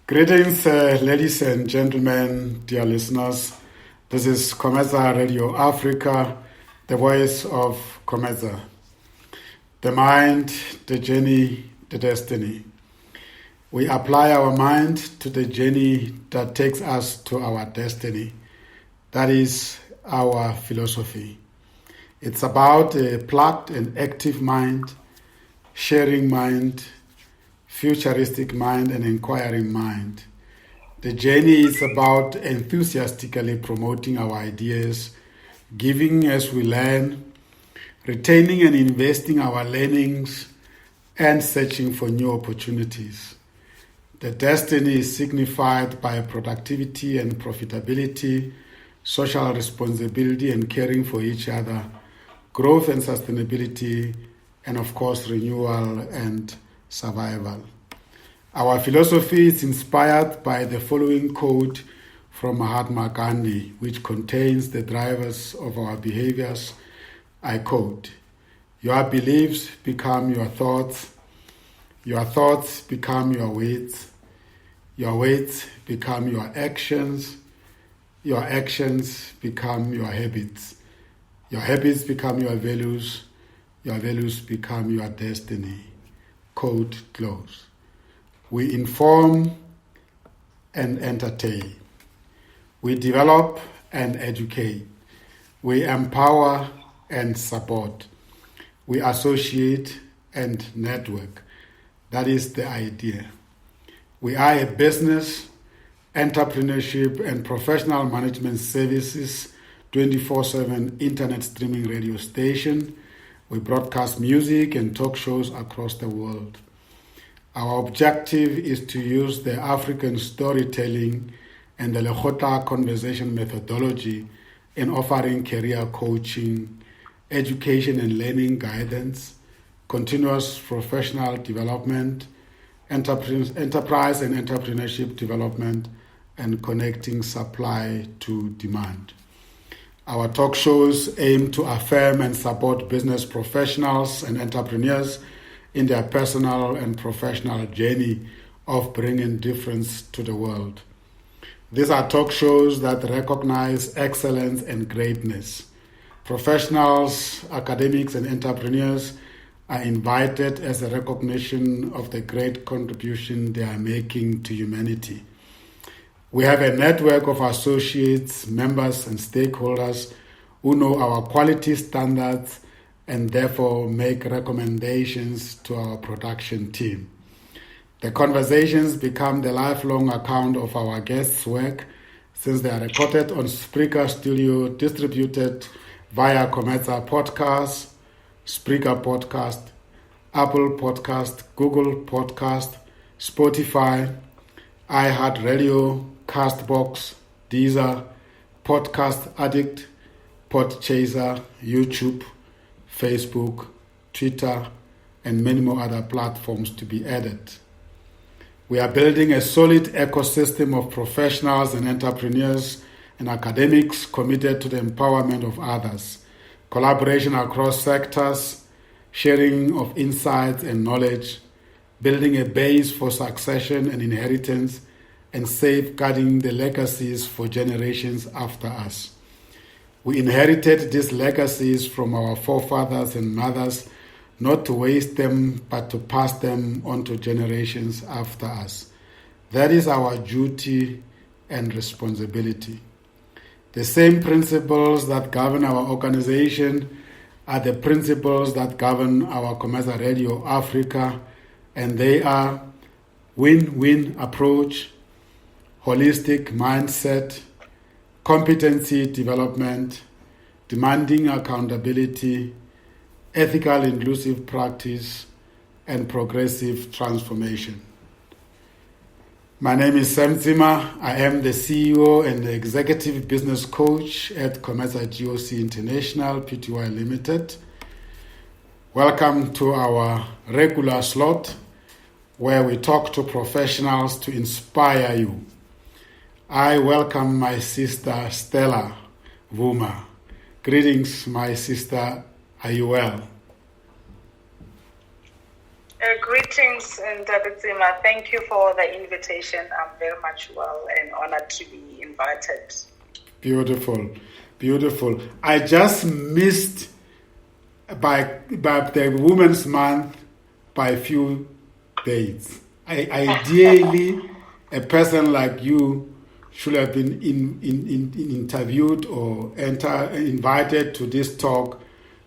Greetings, ladies and gentlemen, dear listeners. This is Comeza Radio Africa, the voice of Comeza. The mind, the journey, the destiny. We apply our mind to the journey that takes us to our destiny. That is our philosophy. It's about a plugged and active mind, sharing mind, futuristic mind, and inquiring mind. The journey is about enthusiastically promoting our ideas, giving as we learn, retaining and investing our learnings, and searching for new opportunities. The destiny is signified by productivity and profitability, social responsibility and caring for each other, growth and sustainability, and of course renewal and survival. Our philosophy is inspired by the following quote from Mahatma Gandhi, which contains the drivers of our behaviors. I quote, "Your beliefs become your thoughts become your weights become your actions become your habits become your values become your destiny." Quote close. We inform and entertain. We develop and educate. We empower and support. We associate and network. That is the idea. We are a business, entrepreneurship, and professional management services 24/7 internet streaming radio station. We broadcast music and talk shows across the world. Our objective is to use the African storytelling and the Lekgotla conversation methodology in offering career coaching, education and learning guidance, continuous professional development, enterprise and entrepreneurship development, and connecting supply to demand. Our talk shows aim to affirm and support business professionals and entrepreneurs in their personal and professional journey of bringing difference to the world. These are talk shows that recognize excellence and greatness. Professionals, academics, and entrepreneurs are invited as a recognition of the great contribution they are making to humanity. We have a network of associates, members, and stakeholders who know our quality standards and therefore make recommendations to our production team. The conversations become the lifelong account of our guests' work since they are recorded on Spreaker Studio, distributed via Comeza Podcast, Spreaker Podcast, Apple Podcast, Google Podcast, Spotify, iHeartRadio, Castbox, Deezer, Podcast Addict, Podchaser, YouTube, Facebook, Twitter, and many more other platforms to be added. We are building a solid ecosystem of professionals and entrepreneurs and academics committed to the empowerment of others, collaboration across sectors, sharing of insights and knowledge, building a base for succession and inheritance, and safeguarding the legacies for generations after us. We inherited these legacies from our forefathers and mothers, not to waste them, but to pass them on to generations after us. That is our duty and responsibility. The same principles that govern our organization are the principles that govern our Comeza Radio Africa, and they are win-win approach, holistic mindset, competency development, demanding accountability, ethical inclusive practice, and progressive transformation. My name is Sam Zimmer. I am the CEO and the Executive Business Coach at Comeza GOC International Pty Limited. Welcome to our regular slot where we talk to professionals to inspire you. I welcome my sister Stella Bvuma. Greetings, my sister. Are you well? Greetings, Dr. Bvuma. Thank you for the invitation. I'm very much and honored to be invited. Beautiful, beautiful. I just missed by the Women's Month by a few days. Ideally, a person like you should have been interviewed or invited to this talk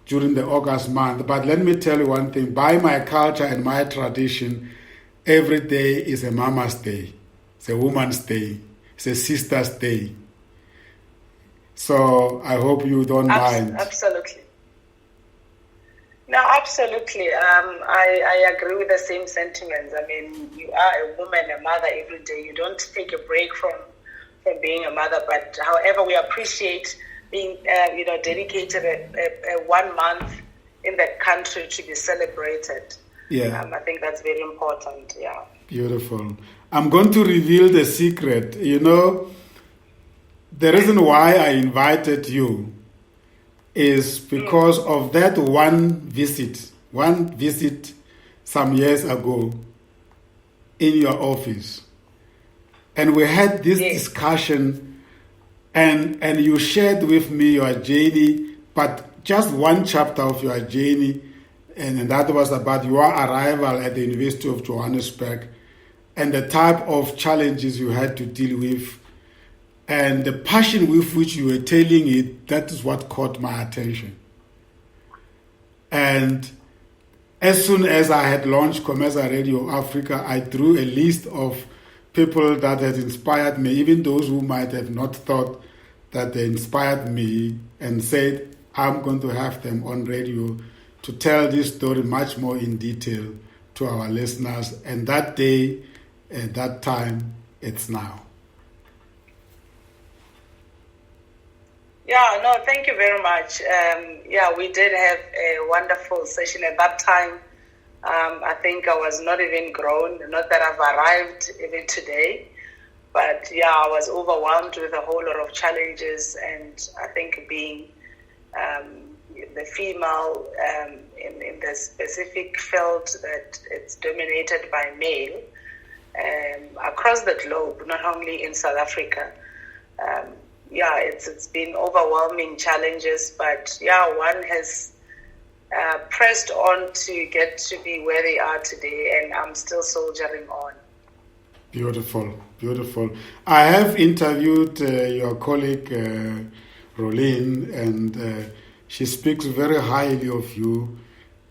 during the August month. But let me tell you one thing. By my culture and my tradition, every day is a mama's day. It's a woman's day. It's a sister's day. So I hope you don't mind. Absolutely. No, absolutely. I agree with the same sentiments. I mean, you are a woman, a mother every day. You don't take a break from being a mother. But however, we appreciate being, dedicated a 1 month in the country to be celebrated. Yeah. I think that's very important. Yeah. Beautiful. I'm going to reveal the secret. You know, the reason why I invited you is because of that one visit some years ago in your office. And we had this discussion and you shared with me your journey, but just one chapter of your journey, and that was about your arrival at the University of Johannesburg and the type of challenges you had to deal with. And the passion with which you were telling it, that is what caught my attention. And as soon as I had launched Commercial Radio Africa, I drew a list of people that had inspired me, even those who might have not thought that they inspired me, and said, I'm going to have them on radio to tell this story much more in detail to our listeners. And that day, at that time, it's now. Yeah, no, thank you very much. We did have a wonderful session at that time. I think I was not even grown, not that I've arrived even today. But I was overwhelmed with a whole lot of challenges. And I think being the female in the specific field that it's dominated by male across the globe, not only in South Africa, it's been overwhelming challenges, but one has pressed on to get to be where they are today, and I'm still soldiering on. Beautiful, beautiful. I have interviewed your colleague Rolene, and she speaks very highly of you,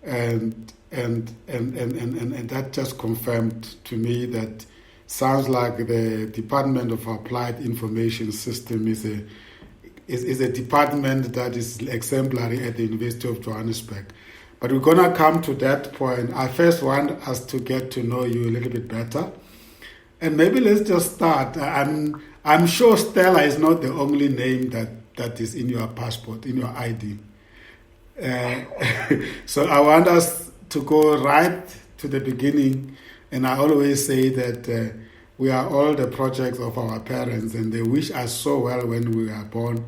and that just confirmed to me that sounds like the Department of Applied Information System is a department that is exemplary at the University of Johannesburg. But we're going to come to that point. I first want us to get to know you a little bit better. And maybe let's just start. I'm sure Stella is not the only name that is in your passport, in your ID. So I want us to go right to the beginning. And I always say that we are all the projects of our parents, and they wish us so well when we are born.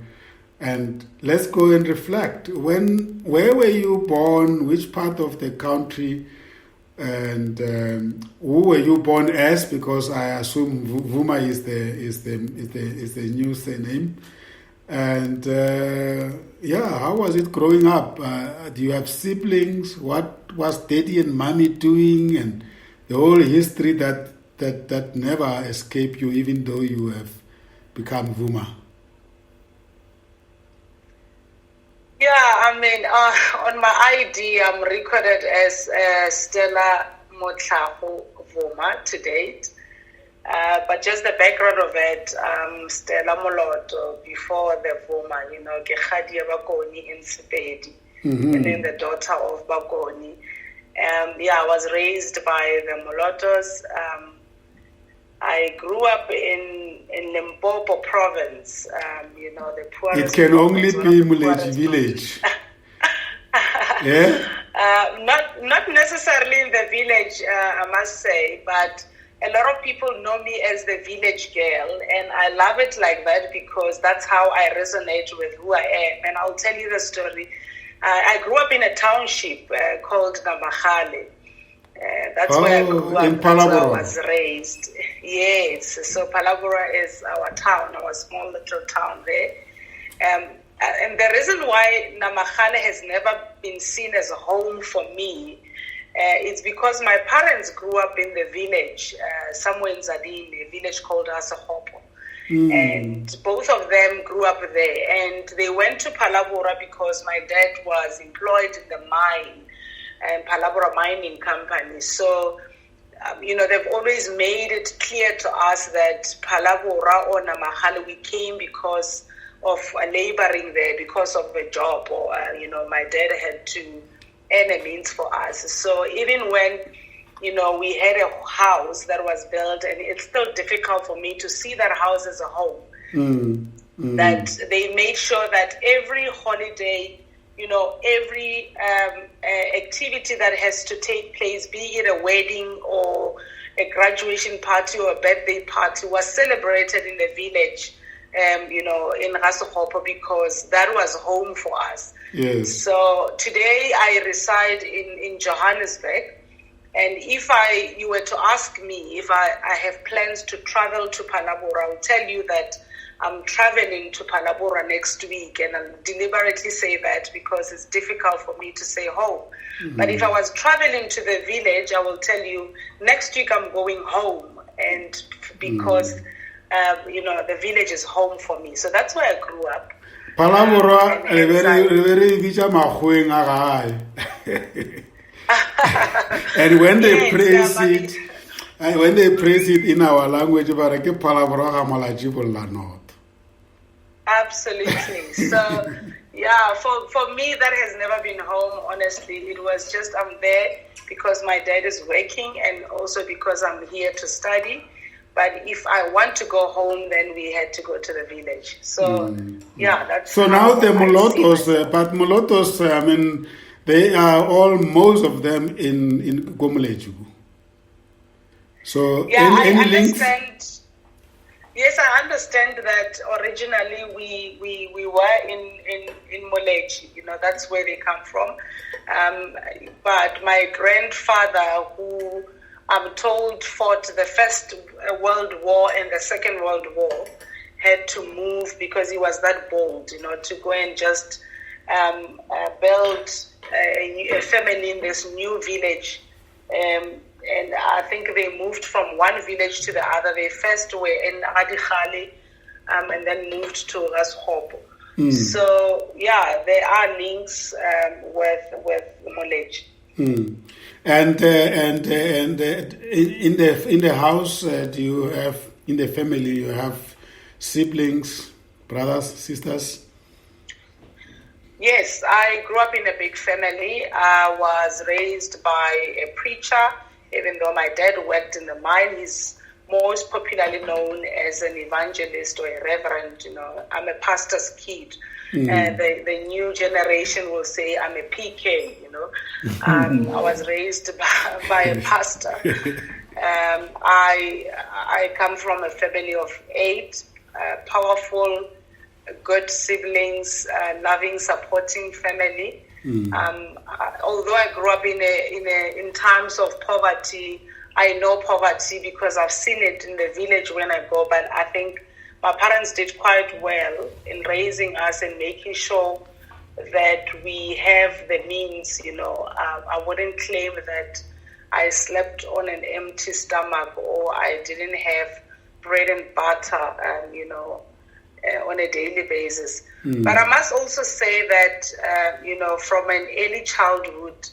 And let's go and reflect. Where were you born? Which part of the country? And who were you born as? Because I assume Bvuma is the new surname. And how was it growing up? Do you have siblings? What was Daddy and Mommy doing? And the whole history that never escaped you, even though you have become Bvuma. On my ID, I'm recorded as Stella Bvuma to date. But just the background of it, Stella Moloto, before the Bvuma, ke kgadi ya Bakoni in Sepedi, and then the daughter of Bakoni. I was raised by the Molotos. I grew up in Limpopo province, the poorest. It can only be Muleti village. Yeah? Not necessarily in the village, I must say, but a lot of people know me as the village girl, and I love it like that because that's how I resonate with who I am. And I'll tell you the story. I grew up in a township called Namahale. That's where I grew up, in that's where I Palabora. was raised. Yes, so Palabora is our town, our small little town there. And the reason why Namahale has never been seen as a home for me is because my parents grew up in the village, somewhere in Zadine, a village called Asahopo. And both of them grew up there. And they went to Palabora because my dad was employed in the mine, and Palabora Mining Company. So, they've always made it clear to us that Palabora or Namahale, we came because of laboring there, because of a job, or, my dad had to earn a means for us. So even when, we had a house that was built, and it's still difficult for me to see that house as a home, that they made sure that every holiday, every activity that has to take place, be it a wedding or a graduation party or a birthday party, was celebrated in the village, in Rasokgopo, because that was home for us. Yes. So today I reside in Johannesburg, and if you were to ask me if I have plans to travel to Palabora, I will tell you that I'm traveling to Palabora next week, and I'll deliberately say that because it's difficult for me to say home. But if I was traveling to the village, I will tell you next week I'm going home, and because the village is home for me. So that's where I grew up. Palabora, and when they praise it, in our language, absolutely. So, for me, that has never been home, honestly. It was just I'm there because my dad is working, and also because I'm here to study. But if I want to go home, then we had to go to the village. So, that's... So now the Molotos, but Molotos, they are most of them in Gomoleju. So, I any understand. links? Yes, I understand that originally we were in Moleji. That's where they come from. But my grandfather, who I'm told fought the First World War and the Second World War, had to move because he was that bold, to go and just build a family in this new village. And I think they moved from one village to the other. They first were in Adikhali, and then moved to Rasokgopo. So there are links with Moleji. And in the house, do you have, in the family, you have siblings, brothers, sisters? Yes, I grew up in a big family. I was raised by a preacher. Even though my dad worked in the mine, he's most popularly known as an evangelist or a reverend. I'm a pastor's kid. The new generation will say I'm a PK. I was raised by a pastor. I come from a family of 8, powerful, good siblings, loving, supporting family. Although I grew up in times of poverty, I know poverty because I've seen it in the village when I go. But I think my parents did quite well in raising us and making sure that we have the means. I wouldn't claim that I slept on an empty stomach or I didn't have bread and butter, on a daily basis. But I must also say that, from an early childhood,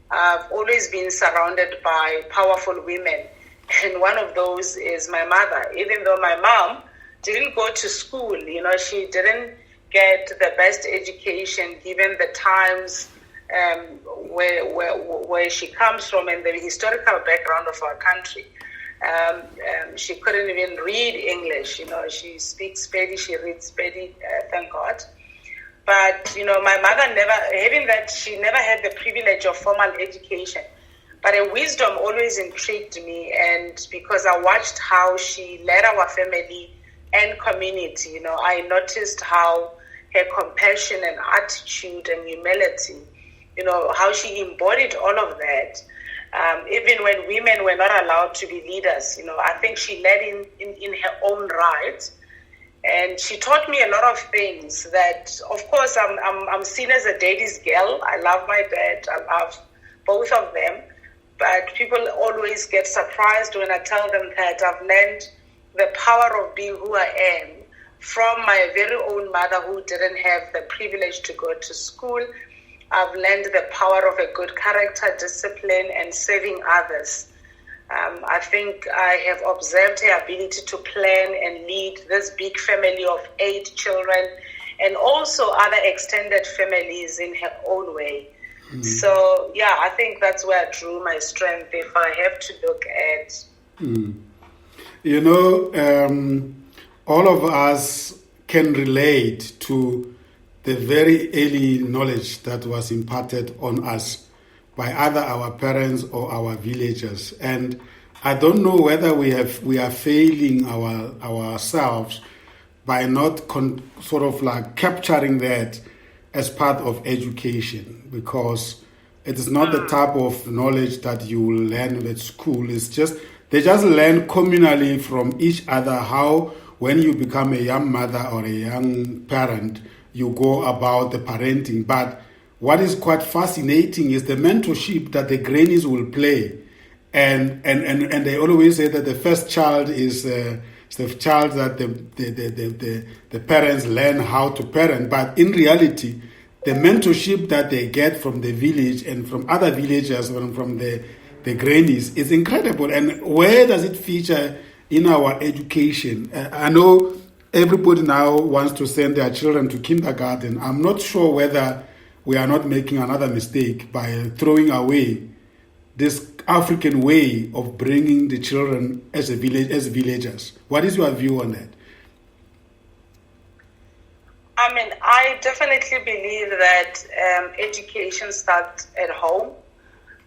I've always been surrounded by powerful women. And one of those is my mother. Even though my mom didn't go to school, she didn't get the best education given the times where she comes from and the historical background of our country. She couldn't even read English. She speaks Spanish, she reads Spanish, thank God. But, my mother she never had the privilege of formal education. But her wisdom always intrigued me, and because I watched how she led our family and community, I noticed how her compassion and attitude and humility, how she embodied all of that. Even when women were not allowed to be leaders, I think she led in her own right. And she taught me a lot of things that, of course, I'm seen as a daddy's girl. I love my dad. I love both of them. But people always get surprised when I tell them that I've learned the power of being who I am from my very own mother, who didn't have the privilege to go to school. I've learned the power of a good character, discipline, and serving others. I think I have observed her ability to plan and lead this big family of 8 children and also other extended families in her own way. Mm. So, yeah, I think that's where I drew my strength if I have to look at. Mm. All of us can relate to the very early knowledge that was imparted on us by either our parents or our villagers. And I don't know whether we are failing ourselves by not sort of like capturing that as part of education, because it is not the type of knowledge that you will learn at school. It's just, they just learn communally from each other how, when you become a young mother or a young parent, you go about the parenting. But what is quite fascinating is the mentorship that the grannies will play. And they always say that the first child is the child that the parents learn how to parent. But in reality, the mentorship that they get from the village and from other villagers and from the grannies is incredible. And where does it feature in our education? I know everybody now wants to send their children to kindergarten. I'm not sure whether we are not making another mistake by throwing away this African way of bringing the children as villagers. What is your view on that? I mean, I definitely believe that education starts at home.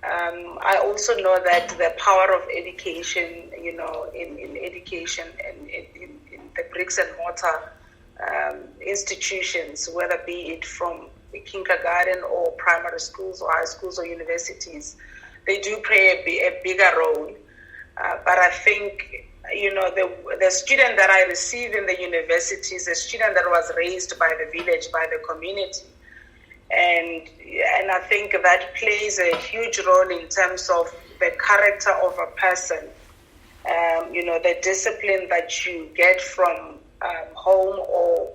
I also know that the power of education, in education and in the bricks and mortar institutions, whether be it from kindergarten or primary schools or high schools or universities, they do play a bigger role. But I think, the student that I receive in the university is a student that was raised by the village, by the community. And I think that plays a huge role in terms of the character of a person. The discipline that you get from home, or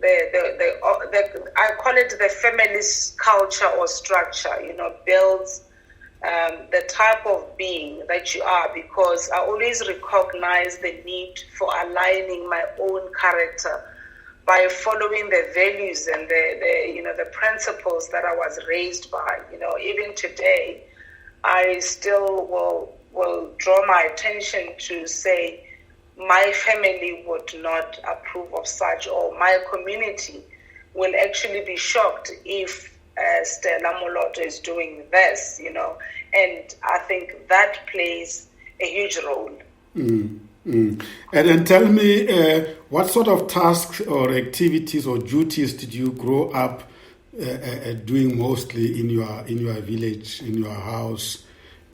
I call it the family's culture or structure, builds the type of being that you are, because I always recognize the need for aligning my own character by following the values and the principles that I was raised by. Even today, I still will draw my attention to say my family would not approve of such, or my community will actually be shocked if Stella Moloto is doing this, and I think that plays a huge role. Mm. And then tell me, what sort of tasks or activities or duties did you grow up doing mostly in your village, in your house,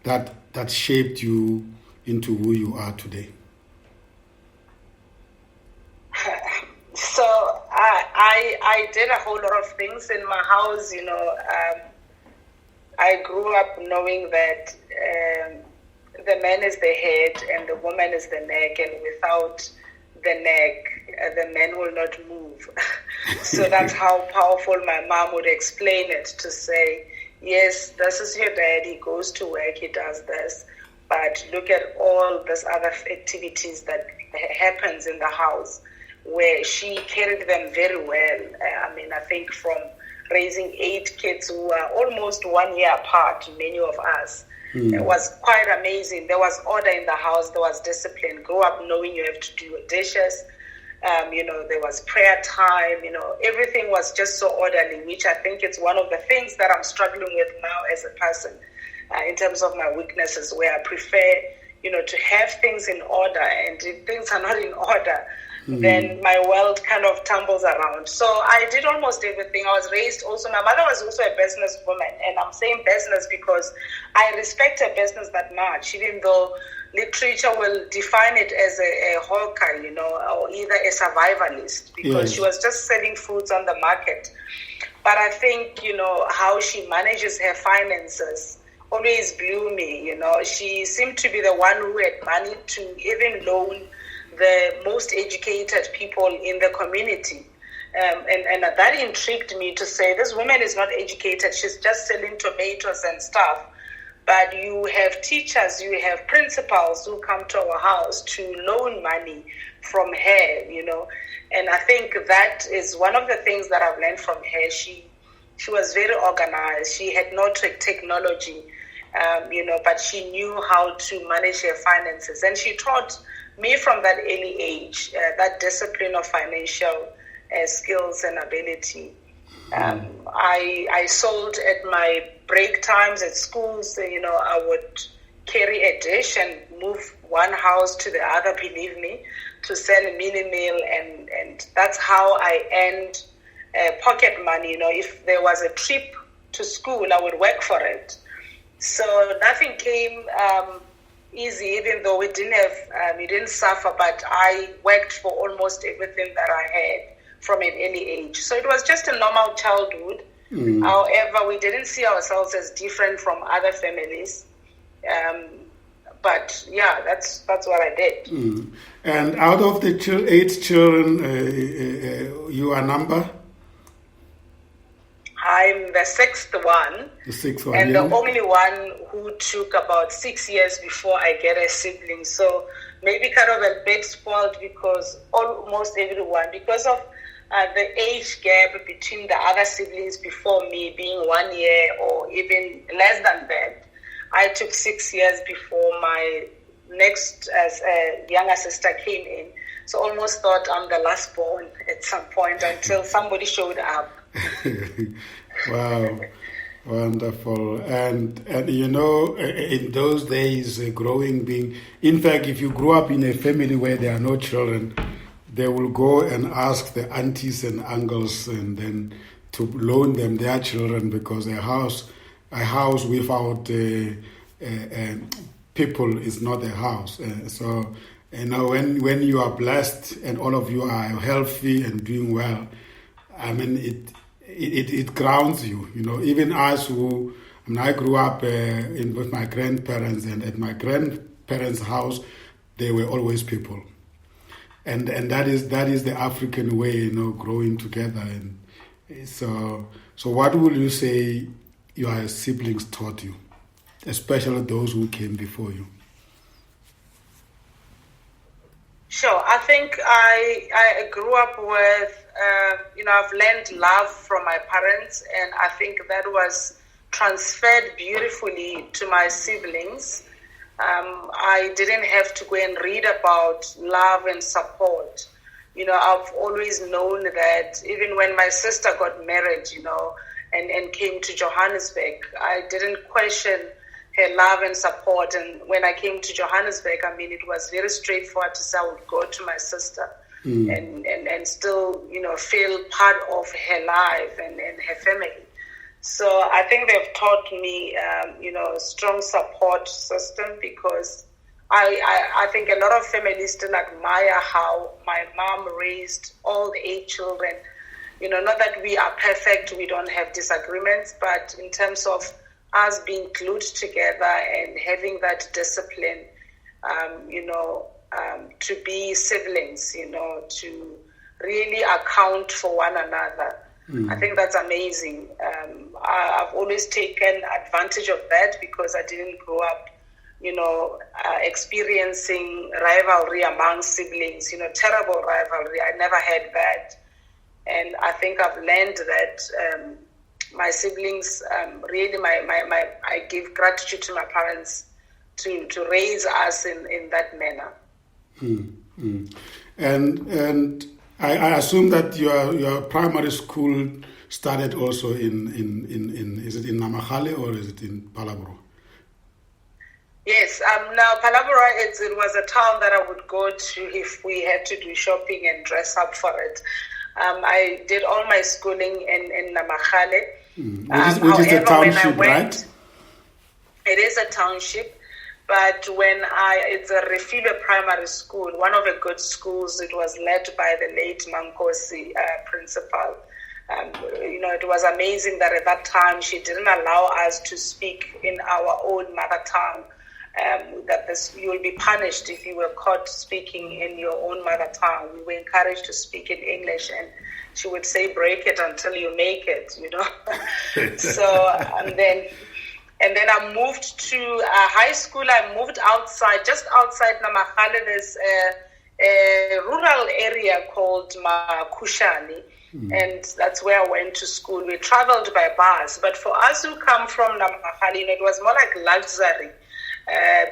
that shaped you into who you are today? So I did a whole lot of things in my house. I grew up knowing that the man is the head and the woman is the neck, and without the neck, the man will not move. So that's how powerful my mom would explain it, to say, yes, this is your dad, he goes to work, he does this, but look at all these other activities that happens in the house, where she carried them very well. I think from raising 8 kids who are almost 1 year apart, many of us, it was quite amazing. There was order in the house, there was discipline. Grow up knowing you have to do your dishes. There was prayer time, everything was just so orderly, which I think it's one of the things that I'm struggling with now as a person, in terms of my weaknesses, where I prefer, to have things in order, and if things are not in order, then my world kind of tumbles around. So I did almost everything. I was raised also, my mother was also a businesswoman, and I'm saying business because I respect her business that much, even though literature will define it as a hawker, or either a survivalist, because she was just selling foods on the market. But I think, how she manages her finances always blew me, She seemed to be the one who had money to even loan the most educated people in the community. And that intrigued me to say, this woman is not educated. She's just selling tomatoes and stuff. But you have teachers, you have principals who come to our house to loan money from her, And I think that is one of the things that I've learned from her. She was very organized. She had no technology, but she knew how to manage her finances. And she taught me from that early age, that discipline of financial skills and ability. I sold at my break times at schools. I would carry a dish and move one house to the other, believe me, to sell a mini meal. And that's how I earned pocket money. If there was a trip to school, I would work for it. So nothing came easy, even though we didn't suffer, but I worked for almost everything that I had from an early age. So it was just a normal childhood. However, we didn't see ourselves as different from other families. But yeah, that's what I did. And out of the 8 children, you are number? I'm the 6th one. The 6th one, and the only one who took about 6 years before I get a sibling. So maybe kind of a bit spoiled because almost everyone, because of the age gap between the other siblings before me being 1 year or even less than that, I took 6 years before my next younger sister came in. So almost thought I'm the last born at some point until somebody showed up. Wow, wonderful. And in those days, in fact, if you grew up in a family where there are no children, they will go and ask the aunties and uncles and then to loan them their children, because a house without people is not a house. So when you are blessed and all of you are healthy and doing well, I mean it grounds you. Even us I grew up with my grandparents, and at my grandparents' house there were always people. And that is the African way, growing together. And so what will you say your siblings taught you, especially those who came before you? Sure. I think I grew up with, I've learned love from my parents, and I think that was transferred beautifully to my siblings. I didn't have to go and read about love and support. I've always known that even when my sister got married, and came to Johannesburg, I didn't question her love and support. And when I came to Johannesburg, it was very straightforward to say I would go to my sister and still, feel part of her life and her family. So I think they've taught me, strong support system, because I think a lot of families still admire how my mom raised all 8 children. Not that we are perfect, we don't have disagreements, but in terms of us being glued together and having that discipline, to be siblings, to really account for one another. I think that's amazing. I've always taken advantage of that because I didn't grow up, experiencing rivalry among siblings, terrible rivalry. I never had that. And I think I've learned that my siblings, really, I give gratitude to my parents to raise us in that manner. And I assume that your primary school started also in is it in Namahale or is it in Palabro? Yes, now Palabra, it was a town that I would go to if we had to do shopping and dress up for it. I did all my schooling in Namahale. Which is a However, township, when I went, right? it is a township, but it's a Refilwe Primary School, one of the good schools. It was led by the late Mankosi principal. It was amazing that at that time she didn't allow us to speak in our own mother tongue. You will be punished if you were caught speaking in your own mother tongue. We were encouraged to speak in English, and she would say, "Break it until you make it," So, and then I moved to high school. I moved just outside Namahale. There's a rural area called Makushani. And that's where I went to school. We traveled by bus. But for us who come from Namahale, it was more like luxury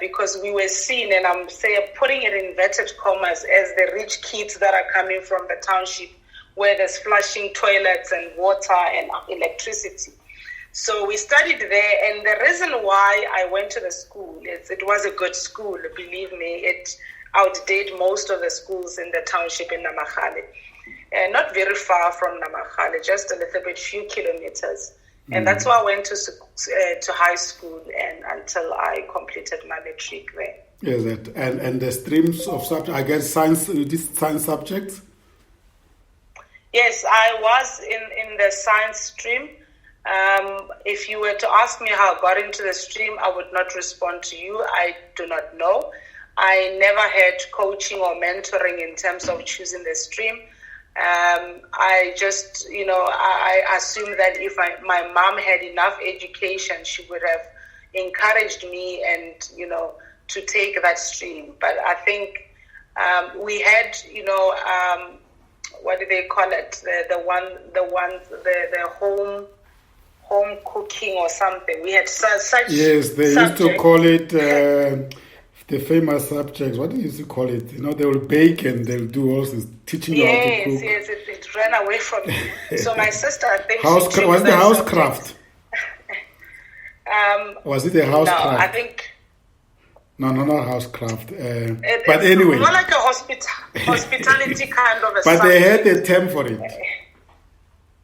because we were seen, and I'm putting it in inverted commas, as the rich kids that are coming from the township where there's flushing toilets and water and electricity. So we studied there, and the reason why I went to the school, it was a good school, believe me. It outdid most of the schools in the township in Namahale. Not very far from Namahale, just a little bit, few kilometers. And that's why I went to high school and until I completed my matric there. Yes, and the streams of subject, I guess science subjects? Yes, I was in the science stream. If you were to ask me how I got into the stream, I would not respond to you. I do not know. I never had coaching or mentoring in terms of choosing the stream. I just, I assume that if my mom had enough education, she would have encouraged me and, to take that stream. But I think we had, what do they call it? The home cooking or something. We had such Yes, they subject. used to call it the famous subjects. What do you used to call it? They will bake and they'll do all this, teaching you how to cook. Yes, it ran away from me. So my sister, I think was it the housecraft? Was it a housecraft? No, I think... No, not housecraft. But anyway. More like a hospitality kind of a But they had a term for it.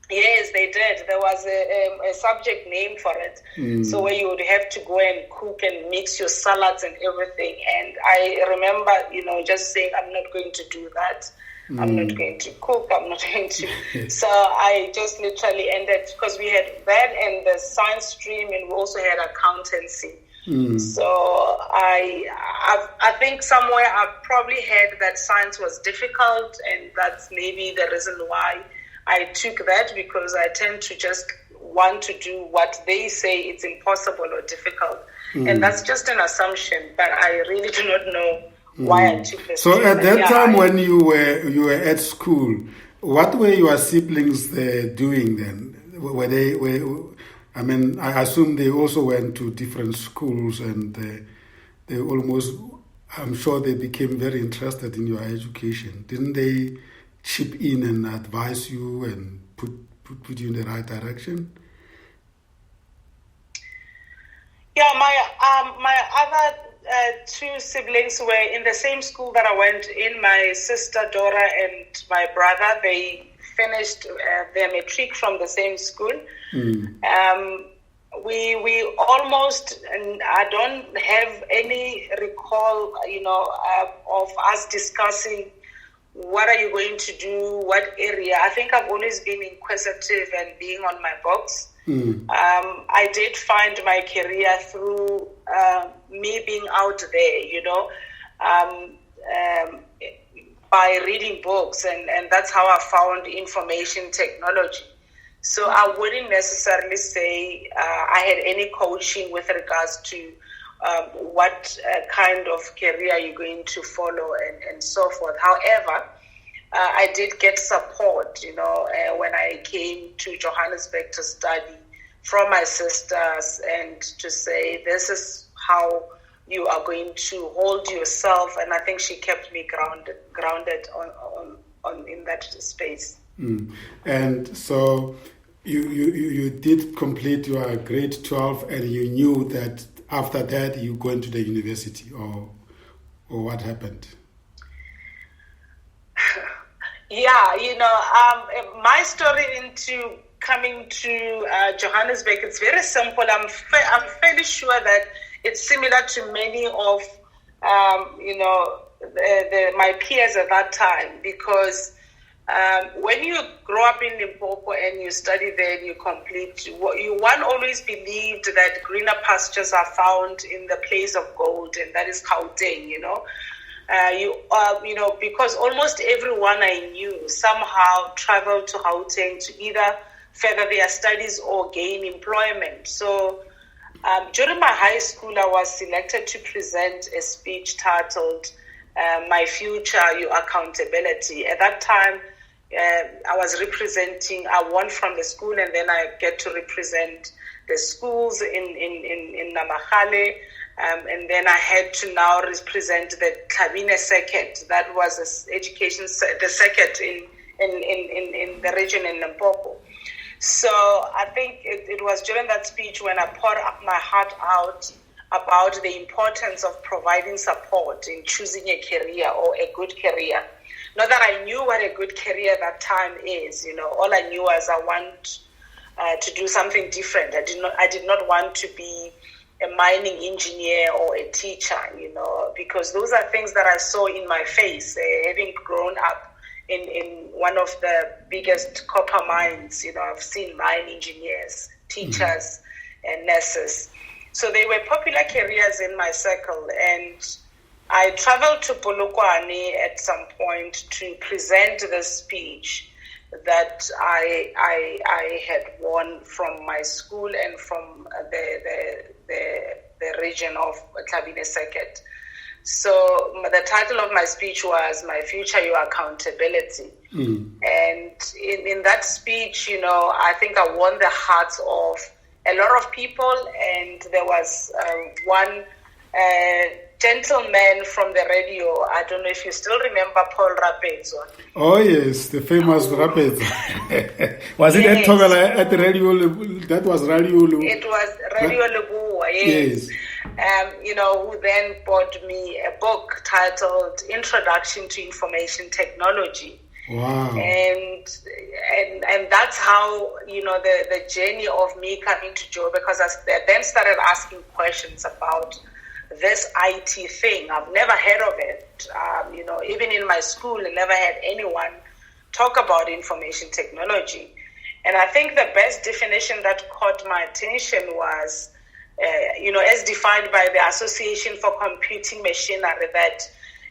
Yes, they did. There was a subject name for it. So where you would have to go and cook and mix your salads and everything. And I remember, just saying, I'm not going to do that. I'm not going to cook. I'm not going to. So I just literally ended, because we had that and the science stream, and we also had accountancy. So I think somewhere I probably heard that science was difficult, and that's maybe the reason why I took that, because I tend to just want to do what they say it's impossible or difficult. And that's just an assumption, but I really do not know why I took this. So at that time when you were at school, what were your siblings doing then? I assume they also went to different schools, and they almost, I'm sure they became very interested in your education. Didn't they chip in and advise you and put you in the right direction? Yeah, my other two siblings were in the same school that I went in. My sister Dora and my brother, they finished their matric from the same school. We almost, and I don't have any recall, of us discussing what are you going to do, what area. I think I've always been inquisitive and being on my box. I did find my career through me being out there, by reading books, and that's how I found information technology. So I wouldn't necessarily say I had any coaching with regards to what kind of career you're going to follow and so forth. However, I did get support, when I came to Johannesburg to study, from my sisters, and to say, this is how you are going to hold yourself. And I think she kept me grounded on in that space. And so you did complete your grade 12, and you knew that after that you go into the university, or what happened? Yeah, my story into coming to Johannesburg, it's very simple. I'm fairly sure that it's similar to many of, my peers at that time, because when you grow up in Limpopo and you study there and you complete, one always believed that greener pastures are found in the place of gold, and that is Gauteng, because almost everyone I knew somehow traveled to Gauteng to either further their studies or gain employment. So during my high school, I was selected to present a speech titled My Future, Your Accountability. At that time, I won from the school, and then I get to represent the schools in Namahale. And then I had to now represent the Tlhabine circuit. That was the circuit in the region in Limpopo. So I think it was during that speech when I poured my heart out about the importance of providing support in choosing a career or a good career. Not that I knew what a good career at that time is. All I knew was I want to do something different. I did not want to be a mining engineer or a teacher, because those are things that I saw in my face, having grown up in one of the biggest copper mines. I've seen mine engineers, teachers, and nurses. So they were popular careers in my circle, and I traveled to Polokwane at some point to present the speech that I had won from my school and from the region of Tlhabine Circuit. So the title of my speech was My Future, Your Accountability. And in that speech, I think I won the hearts of a lot of people, and there was one gentleman from the radio. I don't know if you still remember Paul Rapezo. Oh yes, the famous Rapezo. Was it at Togala at the radio? That was Radio Lu. It was Radio Lubua, yes. Who then bought me a book titled Introduction to Information Technology. Wow. And that's how, the journey of me coming to Joe, because I then started asking questions about this IT thing. I've never heard of it. Even in my school, I never had anyone talk about information technology. And I think the best definition that caught my attention was, as defined by the Association for Computing Machinery, that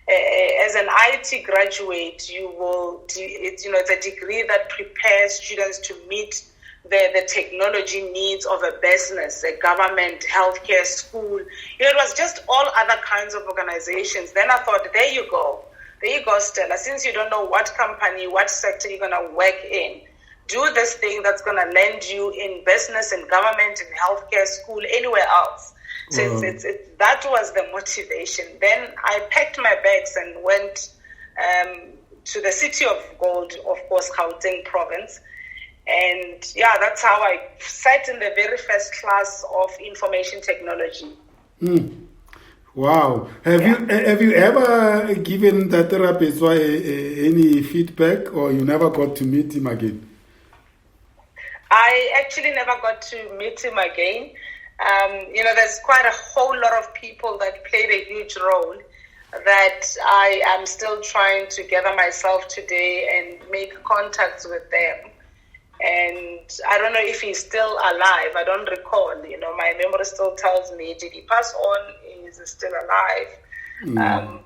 as an IT graduate, it's a degree that prepares students to meet the technology needs of a business, a government, healthcare, school. It was just all other kinds of organizations. Then I thought, there you go, Stella. Since you don't know what company, what sector you're going to work in, do this thing that's going to land you in business and government and healthcare, school, anywhere else. So that was the motivation. Then I packed my bags and went to the City of Gold, of course, Gauteng province. And that's how I sat in the very first class of information technology. Wow. Have you ever given that therapist any feedback, or you never got to meet him again? I actually never got to meet him again. There's quite a whole lot of people that played a huge role that I am still trying to gather myself today and make contacts with them. And I don't know if he's still alive. I don't recall. My memory still tells me, did he pass on? Is he still alive?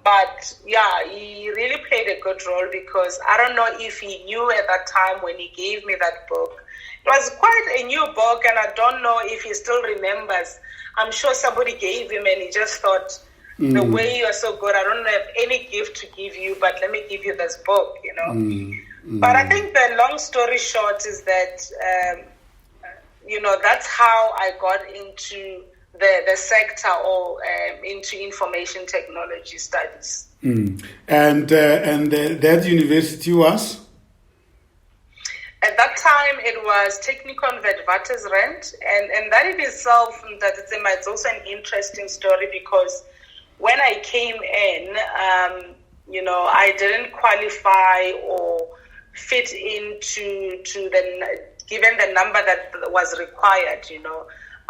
But he really played a good role, because I don't know if he knew at that time when he gave me that book. It was quite a new book, and I don't know if he still remembers. I'm sure somebody gave him, and he just thought, the way you are so good, I don't have any gift to give you, but let me give you this book, But I think the long story short is that, that's how I got into the sector, or into information technology studies. And that university was? At that time, it was Technikon Witwatersrand, and that in itself, it's also an interesting story because when I came in, I didn't qualify or fit into given the number that was required.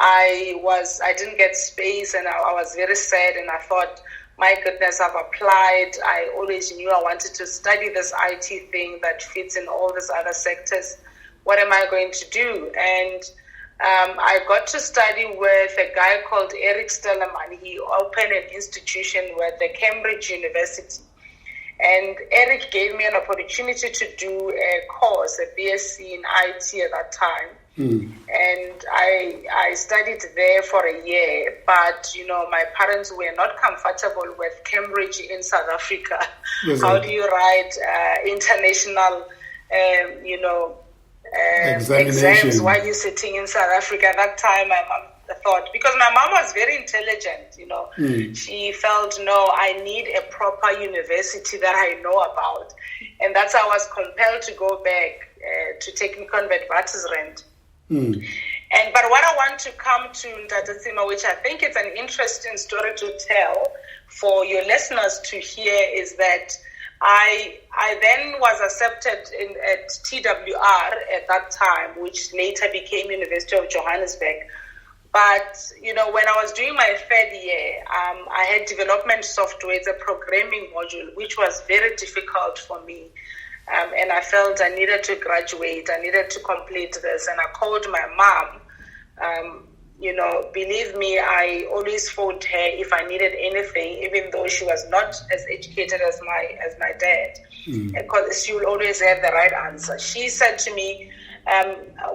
I didn't get space, and I was very sad, and I thought, my goodness, I've applied. I always knew I wanted to study this IT thing that fits in all these other sectors. What am I going to do? And I got to study with a guy called Stella Bvuma. He opened an institution with the Cambridge University. And Eric gave me an opportunity to do a course, a BSc in IT at that time. And I studied there for a year, but my parents were not comfortable with Cambridge in South Africa. Yes, how do you write international, exams while you're sitting in South Africa? At that time, I thought, because my mom was very intelligent, she felt, no, I need a proper university that I know about. And that's how I was compelled to go back to Technikon Witwatersrand. But what I want to come to, Ntatasima, which I think is an interesting story to tell for your listeners to hear, is that I then was accepted at TWR at that time, which later became University of Johannesburg. But, when I was doing my third year, I had development software. It's a programming module, which was very difficult for me. And I felt I needed to graduate. I needed to complete this. And I called my mom. Believe me, I always phoned her if I needed anything, even though she was not as educated as my dad. Because she will always have the right answer. She said to me,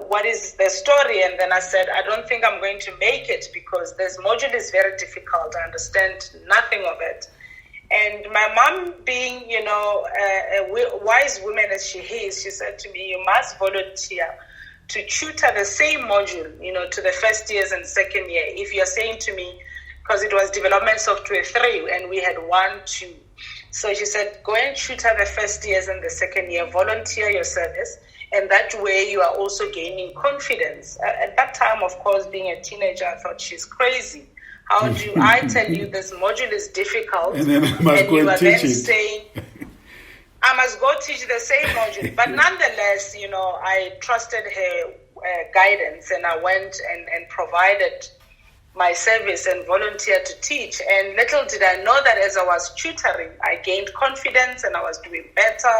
what is the story? And then I said, I don't think I'm going to make it because this module is very difficult. I understand nothing of it. And my mom, being, a wise woman as she is, she said to me, you must volunteer to tutor the same module, to the first years and second year. If you're saying to me, because it was development software 3 and we had 1, 2. So she said, go and tutor the first years and the second year, volunteer your service. And that way you are also gaining confidence. At that time, of course, being a teenager, I thought she's crazy. How do I tell you this module is difficult? And then I must go and teach it. Saying, I must go teach the same module. But nonetheless, I trusted her guidance, and I went and provided my service and volunteered to teach. And little did I know that as I was tutoring, I gained confidence and I was doing better.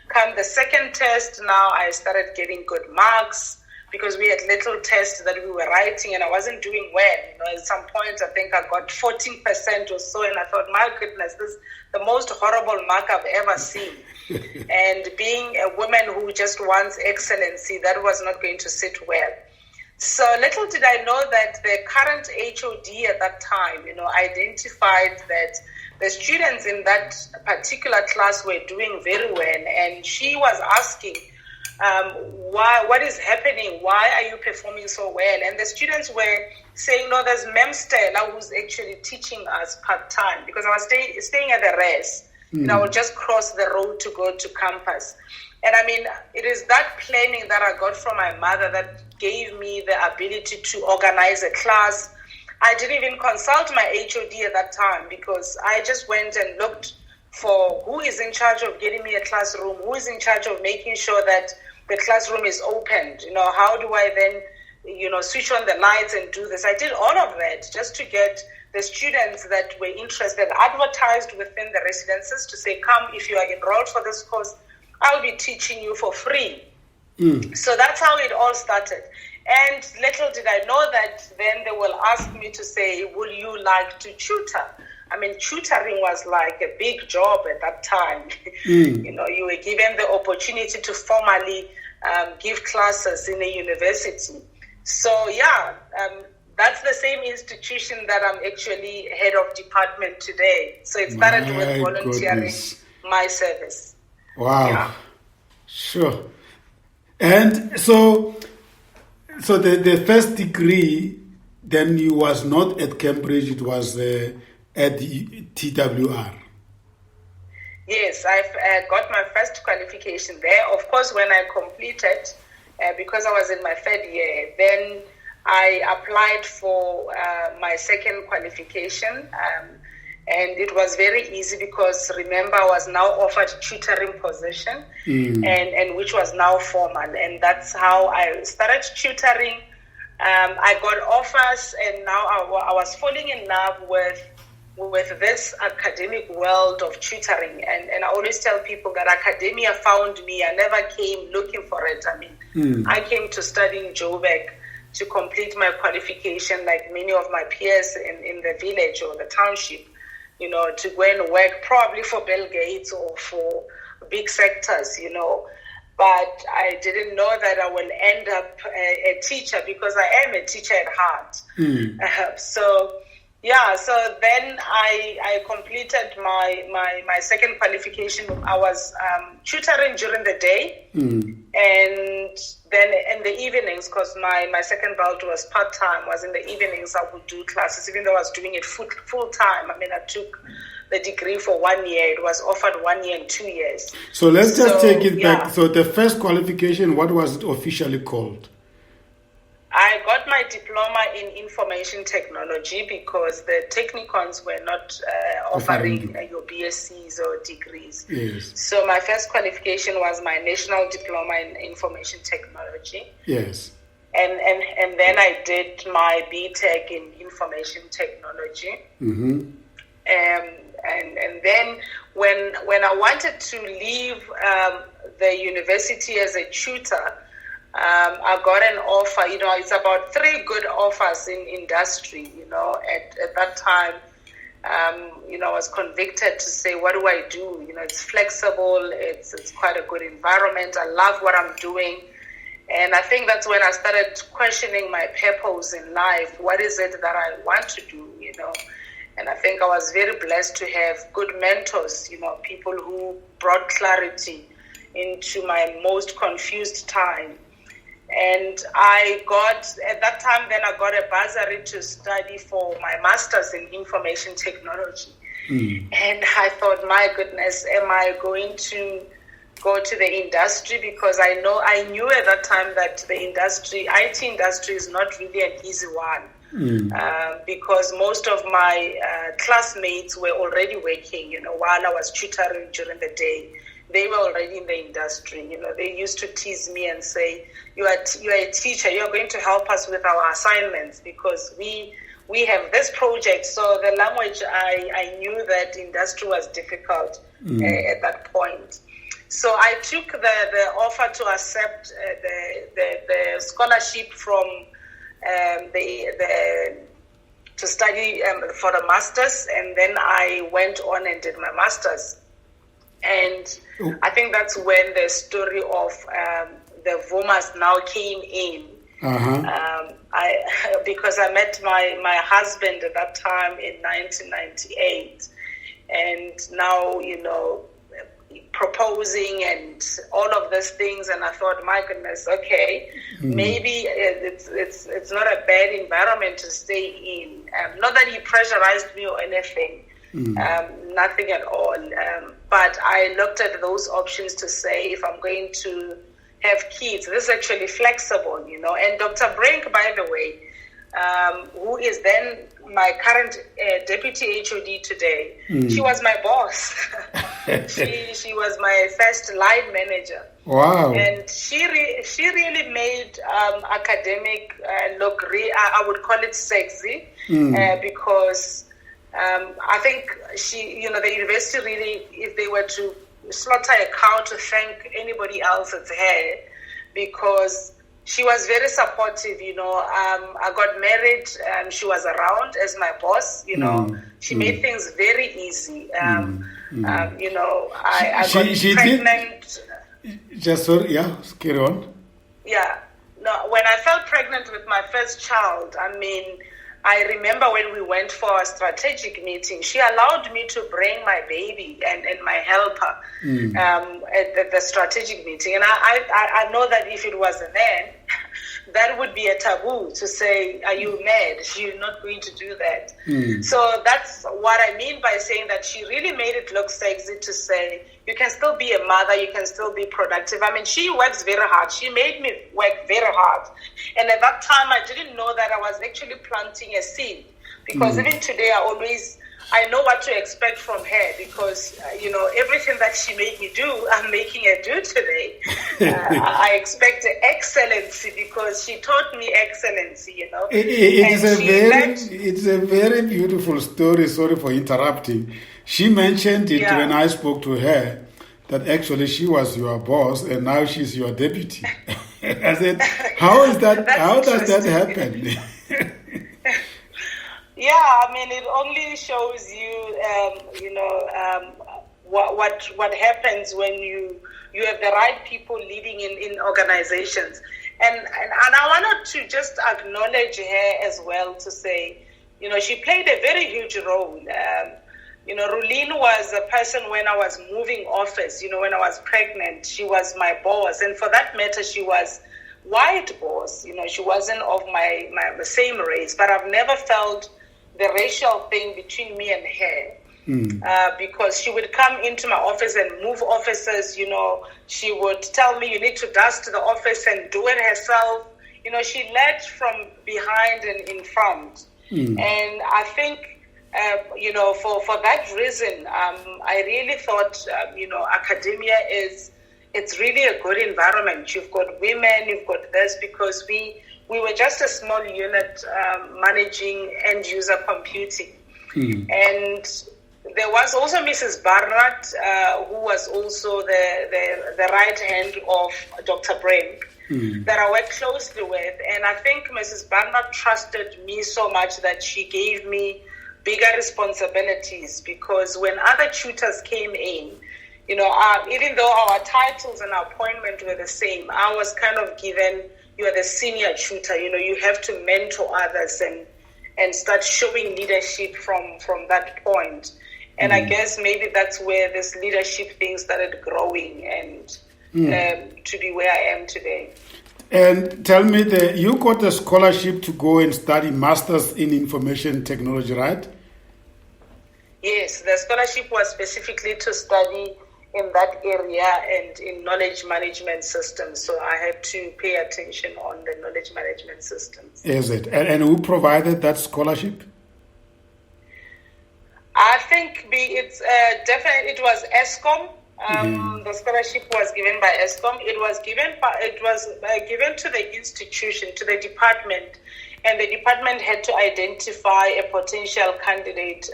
Come the second test, now I started getting good marks, because we had little tests that we were writing and I wasn't doing well. At some point, I think I got 14% or so, and I thought, my goodness, this is the most horrible mark I've ever seen. And being a woman who just wants excellency, that was not going to sit well. So little did I know that the current HOD at that time, identified that the students in that particular class were doing very well, and she was asking, what is happening? Why are you performing so well? And the students were saying, no, there's Mem Stella who's actually teaching us part-time, because I was staying at the res. And I would just cross the road to go to campus. And it is that planning that I got from my mother that gave me the ability to organize a class. I didn't even consult my HOD at that time, because I just went and looked for who is in charge of getting me a classroom, who is in charge of making sure that the classroom is opened. How do I then, switch on the lights and do this? I did all of that just to get the students that were interested advertised within the residences to say, come, if you are enrolled for this course, I'll be teaching you for free. So that's how it all started. And little did I know that then they will ask me to say, will you like to tutor? Tutoring was like a big job at that time. You were given the opportunity to formally give classes in a university. So, that's the same institution that I'm actually head of department today. So it started with volunteering my service. Wow. Yeah. Sure. And so the first degree, then you was not at Cambridge, it was at TWR. Yes, I've got my first qualification there. Of course, when I completed, because I was in my third year. Then I applied for my second qualification, and it was very easy because, remember, I was now offered tutoring position, and which was now formal, and that's how I started tutoring. I got offers, and now I was falling in love with this academic world of tutoring, and I always tell people that academia found me. I never came looking for it. I mean, I came to study in Joburg to complete my qualification, like many of my peers in the village or the township, to go and work probably for Bill Gates or for big sectors, But I didn't know that I will end up a teacher, because I am a teacher at heart. So then I completed my second qualification. I was tutoring during the day, and then in the evenings, because my second belt was part-time, was in the evenings I would do classes, even though I was doing it full-time. I mean, I took the degree for 1 year. It was offered 1 year and 2 years. So let's just take it back. So the first qualification, what was it officially called? I got my diploma in information technology because the technicons were not offering your BScs or degrees. Yes. So my first qualification was my national diploma in information technology. Yes. And then I did my BTech in information technology. Mm-hmm. And then when I wanted to leave the university as a tutor, I got an offer. It's about 3 good offers in industry. At that time, I was convicted to say, what do I do? It's flexible. It's quite a good environment. I love what I'm doing. And I think that's when I started questioning my purpose in life. What is it that I want to do? And I think I was very blessed to have good mentors, people who brought clarity into my most confused time. And at that time, then I got a bursary to study for my master's in information technology. And I thought, my goodness, am I going to go to the industry? Because I knew at that time that the IT industry is not really an easy one. Because most of my classmates were already working, while I was tutoring during the day. They were already in the industry. They used to tease me and say, you are a teacher, you're going to help us with our assignments because we have this project. So the language, I knew that industry was difficult at that point. So I took the offer to accept the scholarship from to study for the master's, and then I went on and did my master's. And I think that's when the story of the Bvumas now came in. Because I met my husband at that time in 1998, and now proposing and all of these things, and I thought, my goodness, okay, maybe it's not a bad environment to stay in. Not that he pressurized me or anything. Nothing at all. But I looked at those options to say, if I'm going to have kids, this is actually flexible, And Dr. Brink, by the way, who is then my current deputy HOD today, she was my boss. She was my first line manager. Wow. And she really made academic look, I would call it sexy, because I think the university really, if they were to slaughter a cow to thank anybody else, it's her, because she was very supportive. I got married, she was around as my boss. She made things very easy. I got pregnant. Just sorry, yeah, carry on. Yeah, no. When I fell pregnant with my first child, I remember when we went for a strategic meeting, she allowed me to bring my baby and my helper at the strategic meeting. And I know that if it was a man, that would be a taboo to say, are you mad? You're not going to do that. So that's what I mean by saying that she really made it look sexy to say, you can still be a mother, you can still be productive. I mean, she works very hard. She made me work very hard. And at that time, I didn't know that I was actually planting a seed. Because even today, I know what to expect from her because, everything that she made me do, I'm making her do today. I expect excellency because she taught me excellency, It's a very beautiful story. Sorry for interrupting. She mentioned it when I spoke to her, that actually she was your boss and now she's your deputy. I said, how is that? How does that happen? Yeah, I mean, it only shows you, what happens when you have the right people leading in organizations. And I wanted to just acknowledge her as well to say, she played a very huge role. Rulene was a person when I was moving office, when I was pregnant, she was my boss. And for that matter, she was white boss. She wasn't of my same race, but I've never felt the racial thing between me and her. Because she would come into my office and move offices, she would tell me, you need to dust the office and do it herself. She led from behind and in front. And I think, for that reason, I really thought, academia it's really a good environment. You've got women, you've got this, because we were just a small unit managing end-user computing. And there was also Mrs. Barnard, who was also the right hand of Dr. Brink, that I worked closely with. And I think Mrs. Barnard trusted me so much that she gave me bigger responsibilities, because when other tutors came in, even though our titles and our appointment were the same, I was kind of given, you are the senior tutor, you have to mentor others and start showing leadership from that point. And I guess maybe that's where this leadership thing started growing and to be where I am today. And tell me, you got a scholarship to go and study Masters in Information Technology, right? Yes, the scholarship was specifically to study in that area and in knowledge management systems. So I had to pay attention on the knowledge management systems. Is it? And who provided that scholarship? I think it was ESCOM. The scholarship was given by ESCOM. It was given to the institution, to the department, and the department had to identify a potential candidate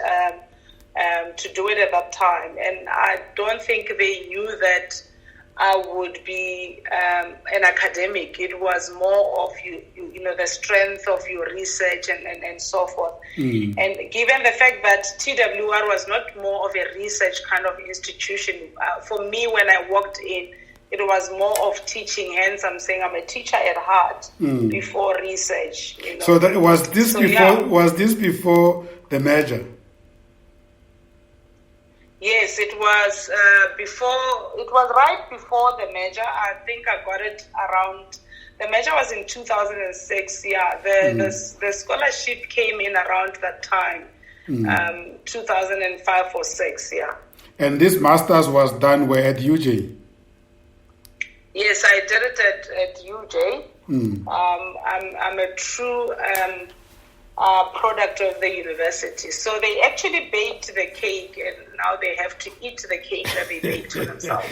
to do it at that time. And I don't think they knew that I would be an academic. It was more of the strength of your research and so forth. And given the fact that TWR was not more of a research kind of institution, for me when I walked in, it was more of teaching. Hence, I'm saying I'm a teacher at heart before research. So that was this before? Yeah. Was this before the merger? Yes, it was before. It was right before the merger. I think I got it around. The merger was in 2006. Yeah, the scholarship came in around that time, 2005 or 6. Yeah. And this master's was done where at UJ? Yes, I did it at UJ. I'm a true product of the university. So they actually baked the cake, and now they have to eat the cake that they baked for themselves.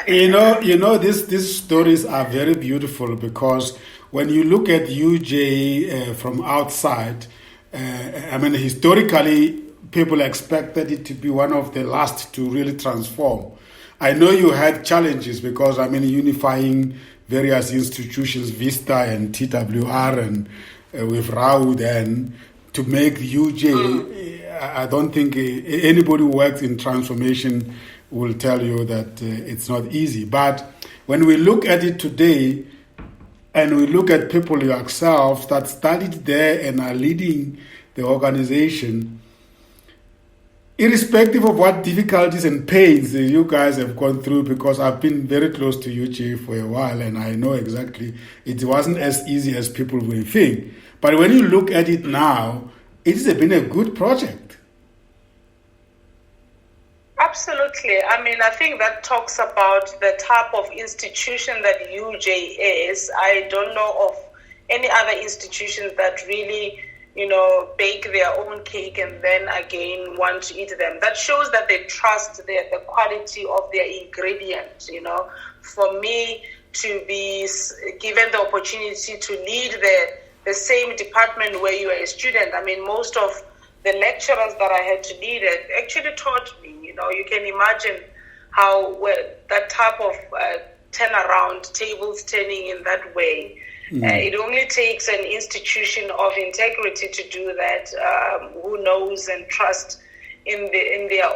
These stories are very beautiful, because when you look at UJ from outside, historically, people expected it to be one of the last to really transform. I know you had challenges because, unifying various institutions, Vista and TWR, and with Rao then, to make UJ, I don't think anybody who works in transformation will tell you that it's not easy. But when we look at it today, and we look at people yourself that studied there and are leading the organization, irrespective of what difficulties and pains you guys have gone through, because I've been very close to UJ for a while and I know exactly it wasn't as easy as people will think. But when you look at it now, it has been a good project. Absolutely. I mean, I think that talks about the type of institution that UJ is. I don't know of any other institutions that really, bake their own cake and then again want to eat them. That shows that they trust the quality of their ingredients. For me to be given the opportunity to lead the same department where you are a student, I mean, most of the lecturers that I had to lead actually taught me. You can imagine how that type of turnaround, tables turning in that way. It only takes an institution of integrity to do that, who knows and trust in their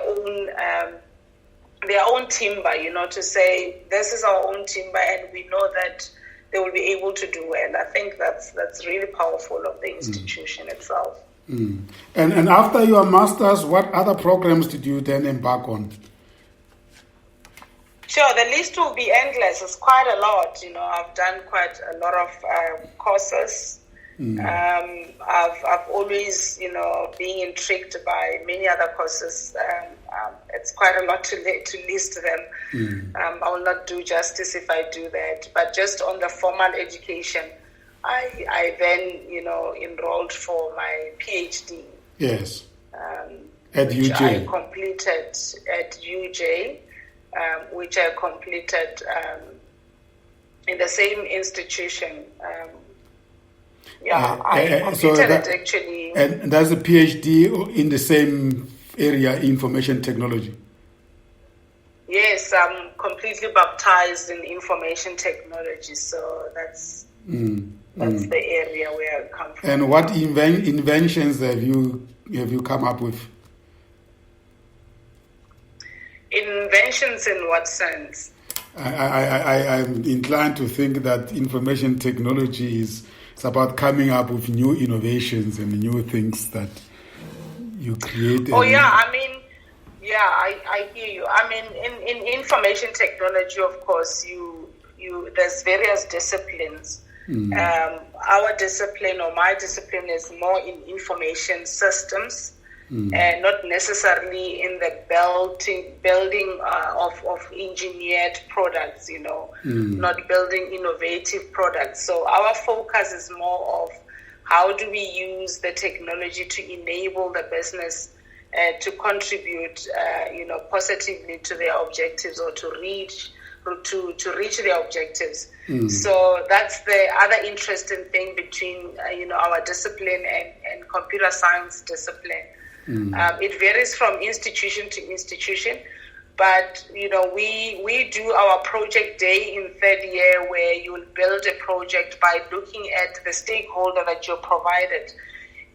own timber, to say this is our own timber and we know that they will be able to do well. I think that's really powerful of the institution itself. And after your master's, what other programs did you then embark on? Sure, the list will be endless. It's quite a lot. I've done quite a lot of courses. I've always, being intrigued by many other courses. It's quite a lot to list them. I will not do justice if I do that. But just on the formal education, I then, enrolled for my PhD. Yes. At UJ. Which I completed at UJ, which I completed in the same institution. I completed it actually. And that's a PhD in the same area, information technology. Yes, I'm completely baptized in information technology, so that's the area where I come from. And what inventions have you come up with? Inventions in what sense? I'm inclined to think that information technology is about coming up with new innovations and new things that you create. Oh, yeah, I mean, I hear you. I mean, in information technology, of course, there's various disciplines. Our discipline or my discipline is more in information systems, and not necessarily in the building of engineered products, not building innovative products. So our focus is more of how do we use the technology to enable the business to contribute, positively to their objectives or to reach their objectives. So that's the other interesting thing between our discipline and computer science discipline. It varies from institution to institution, but we do our project day in third year, where you will build a project by looking at the stakeholder that you're provided.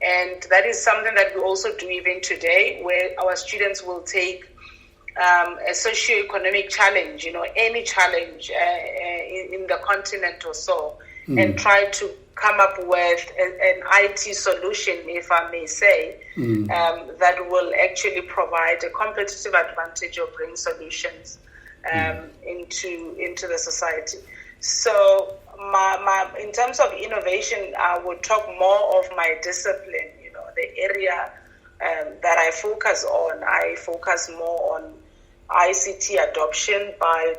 And that is something that we also do even today, where our students will take a socio-economic challenge, any challenge in the continent or so, and try to come up with an IT solution, if I may say, that will actually provide a competitive advantage or bring solutions into the society. So in terms of innovation, I would talk more of my discipline, the area that I focus on. I focus more on ICT adoption by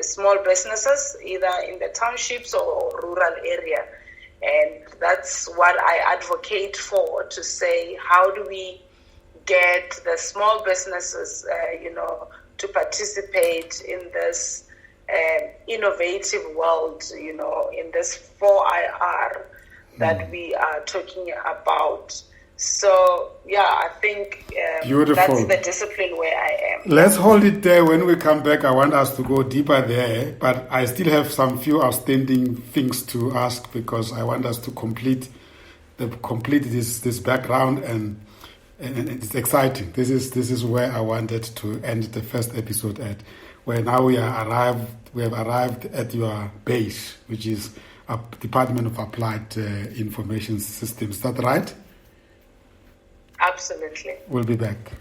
small businesses, either in the townships or rural area. And that's what I advocate for, to say, how do we get the small businesses, to participate in this innovative world, in this 4IR that we are talking about. So, I think that's the discipline where I am. Let's hold it there. When we come back, I want us to go deeper there, but I still have some few outstanding things to ask, because I want us to complete this background, and it's exciting. This is where I wanted to end the first episode at, where now we have arrived at your base, which is a Department of Applied Information Systems. Is that right? Absolutely. We'll be back.